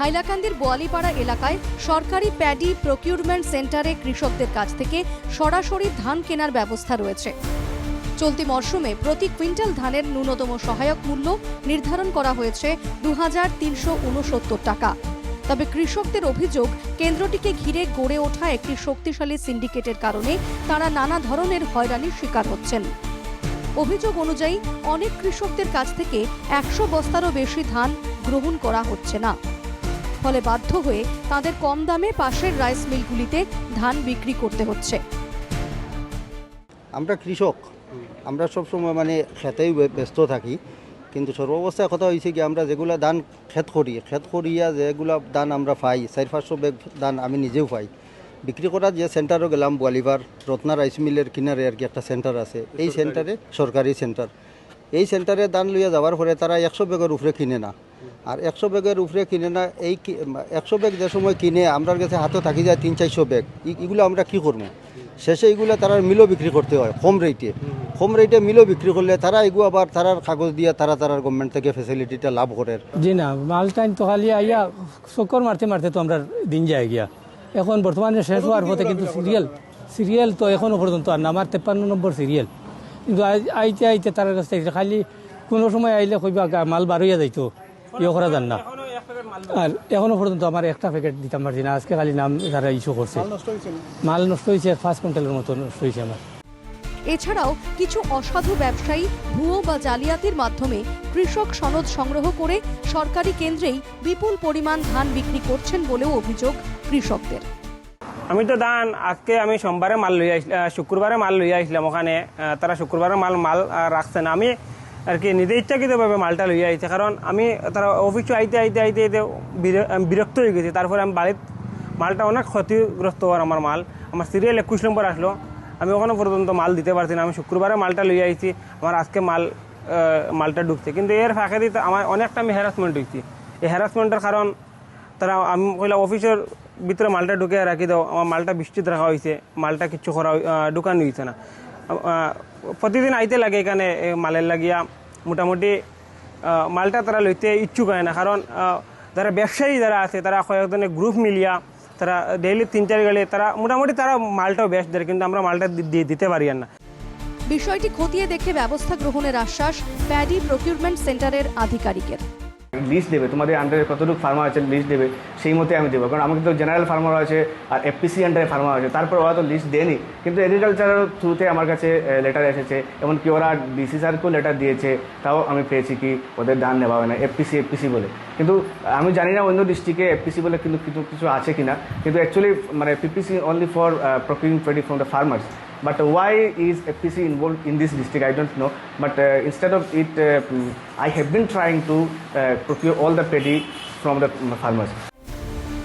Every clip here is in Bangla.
হাইলাকান্দির বোয়ালিপাড়া এলাকায় সরকারি প্যাডি প্রকিউরমেন্ট সেন্টারে কৃষকদের কাছ থেকে সরাসরি ধান কেনার ব্যবস্থা রয়েছে। চলতি মরশুমে প্রতি কুইন্টাল ধানের ন্যূনতম সহায়ক মূল্য নির্ধারণ করা হয়েছে ২,৩৬৯ টাকা। তবে কৃষকদের অভিযোগ, কেন্দ্রটিকে ঘিরে গড়ে ওঠা একটি শক্তিশালী সিন্ডিকেটের কারণে তারা নানা ধরনের হয়রানির শিকার হচ্ছেন। অভিযোগ অনুযায়ী অনেক কৃষকদের কাছ থেকে ১০০ বস্তারও বেশি ধান গ্রহণ করা হচ্ছে না, ফলে বাধ্য হয়ে তাদের কম দামে পাশের রাইস মিলগুলিতে ধান বিক্রি করতে হচ্ছে। আমরা কৃষক, আমরা সবসময় খেতেই ব্যস্ত থাকি, কিন্তু সর্বাবস্থায় কথা হয়েছে কি আমরা যেগুলো ধান খেত করিয়া যেগুলো ধান আমরা পাই ৪-৫০০ ব্যাগ ধান আমি নিজেও পাই। বিক্রি করার যে সেন্টারও গেলাম বোয়ালিপাড় রত্না রাইস মিলের কিনারে আর কি একটা সেন্টার আছে, এই সেন্টারে সরকারি সেন্টার, এই সেন্টারে ধান লইয়া যাওয়ার পরে তারা ১০০ ব্যাগের উপরে কিনে না। আর ১০০ ব্যাগের উপরে কিনে না, এই ১০০ ব্যাগ যে সময় কিনে আমার কাছে হাতে থাকি যায় ৩-৪০০ ব্যাগ, এগুলো আমরা কী করবো? শেষে এগুলো তারা মিলও বিক্রি করতে হয় কম রেটে মিলও বিক্রি করলে তারা এগুলো আবার তারার কাগজ দিয়ে তারা গভর্নমেন্ট থেকে ফেসিলিটিটা লাভ করে। জি না, মালটাইন তো খালি আইয়া চক্কর মারতে তো আমরা দিন যায় গিয়া। এখন বর্তমানে শেষ হওয়ার পথে, কিন্তু সিরিয়াল তো এখনো পর্যন্ত আর না, আমার 53 নম্বর সিরিয়াল। কিন্তু আইতে তার কাছ থেকে খালি কোনো সময় আইলে কইবা মাল বার হইয়া যাইতো, ইয়ে করা যান না। আর এখনো পর্যন্ত আমার একটা প্যাকেট দিতাম পারছি না। আজকে খালি নাম তারা ইস্যু করছে, মাল নষ্ট হয়েছে 5 কুইন্টালের মতো নষ্ট হয়েছে আমার। এছাড়াও কিছু অসাধু ব্যবসায়ী ভুয়ো বা জালিয়াতির মাধ্যমে কৃষক সনদ সংগ্রহ করে সরকারি কেন্দ্রেই বিপুল পরিমাণ ধান বিক্রি করছেন বলেও অভিযোগ কৃষকদের। আমি তো ধান আজকে আমি সোমবারে মাল লইয়া শুক্রবারে মাল লইয়া আসলাম, ওখানে তারা শুক্রবারে মাল রাখছে না। আমি আর কি নিজে ইচ্ছাকৃতভাবে মালটা লইয়া আইছে, কারণ আমি তারা অফিসে আইতে বিরক্ত হয়ে গেছি। তারপরে আমি বাড়ির মালটা অনেক ক্ষতিগ্রস্ত হওয়ার আমার মাল, আমার সিরিয়াল 21 নম্বর আসলো, আমি ওখানে পর্যন্ত মাল দিতে পারছি না। আমি শুক্রবারে মালটা লইয়া আইছি, আমার আজকে মালটা ঢুকছে, কিন্তু এর ফাঁকে দিতে আমার অনেকটা আমি হ্যারাসমেন্ট হয়েছি। এই হ্যারাসমেন্টের কারণ তারা আমি কইলাম অফিসের ভিতরে মালটা ঢুকে রাখি দাও, আমার মালটা বৃষ্টিতে রাখা হয়েছে, মালটা কিচ্ছু করা ঢুকানো হয়েছে না। প্রতিদিন আইতে লাগে এখানে মালের লাগিয়া, মোটামুটি মালটা তারা লইতে ইচ্ছুক হয় না, কারণ যারা ব্যবসায়ী যারা আছে তারা কয়েকজনের গ্রুপ মিলিয়া তারা ডেইলি 3-4 গাড়ি তারা মোটামুটি তারা মালটাও বেশ দেয়, কিন্তু আমরা মালটা দিতে পারি না। বিষয়টি খতিয়ে দেখে ব্যবস্থা গ্রহণের আশ্বাস প্যাডি প্রকিউরমেন্ট সেন্টারের আধিকারিকের। লিস্ট দেবে, তোমাদের আন্ডারে কতটুকু ফার্মার আছে লিস্ট দেবে, সেই মতে আমি দেবো। কারণ আমাকে তো জেনারেল ফার্মার আছে আর এফপিসি আন্ডারে ফার্মার আছে, তারপর ওরা তো লিস্ট দেয়নি। কিন্তু এগ্রিকালচারের থ্রুতে আমার কাছে লেটার এসেছে, এমনকি ওরা ডিসি স্যারকেও লেটার দিয়েছে, তাও আমি পেয়েছি কি ওদের ধান নেওয়া হয় না এফপিসি বলে। কিন্তু আমি জানি না অন্য ডিস্ট্রিক্টে এফপিসি বলে কিন্তু কিছু আছে কিনা, কিন্তু actually PPC only for procuring paddy from the farmers. But why is FPC involved in this district? I don't know. But instead of it, I have been trying to procure all the paddy from the farmers.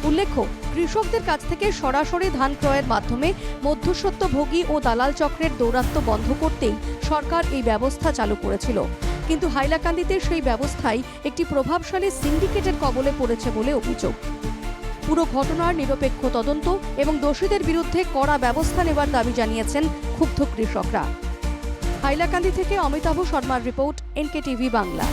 উল্লেখ্য, কৃষকদের কাছ থেকে সরাসরি ধান ক্রয়ের মাধ্যমে মধ্যস্বত্বভোগী ও দালাল চক্রের দৌরাত্ম্য বন্ধ করতেই সরকার এই ব্যবস্থা চালু করেছিল। কিন্তু হাইলাকান্দিতে সেই ব্যবস্থাই একটি প্রভাবশালী সিন্ডিকেটের কবলে পড়েছে বলে অভিযোগ। পুরো ঘটনার নিরপেক্ষ তদন্ত এবং দোষীদের বিরুদ্ধে কড়া ব্যবস্থা নেবার দাবি জানিয়েছেন ক্ষুব্ধ কৃষকরা। হাইলাকান্দি থেকে অমিতাভ শর্মার রিপোর্ট, NKTV বাংলা।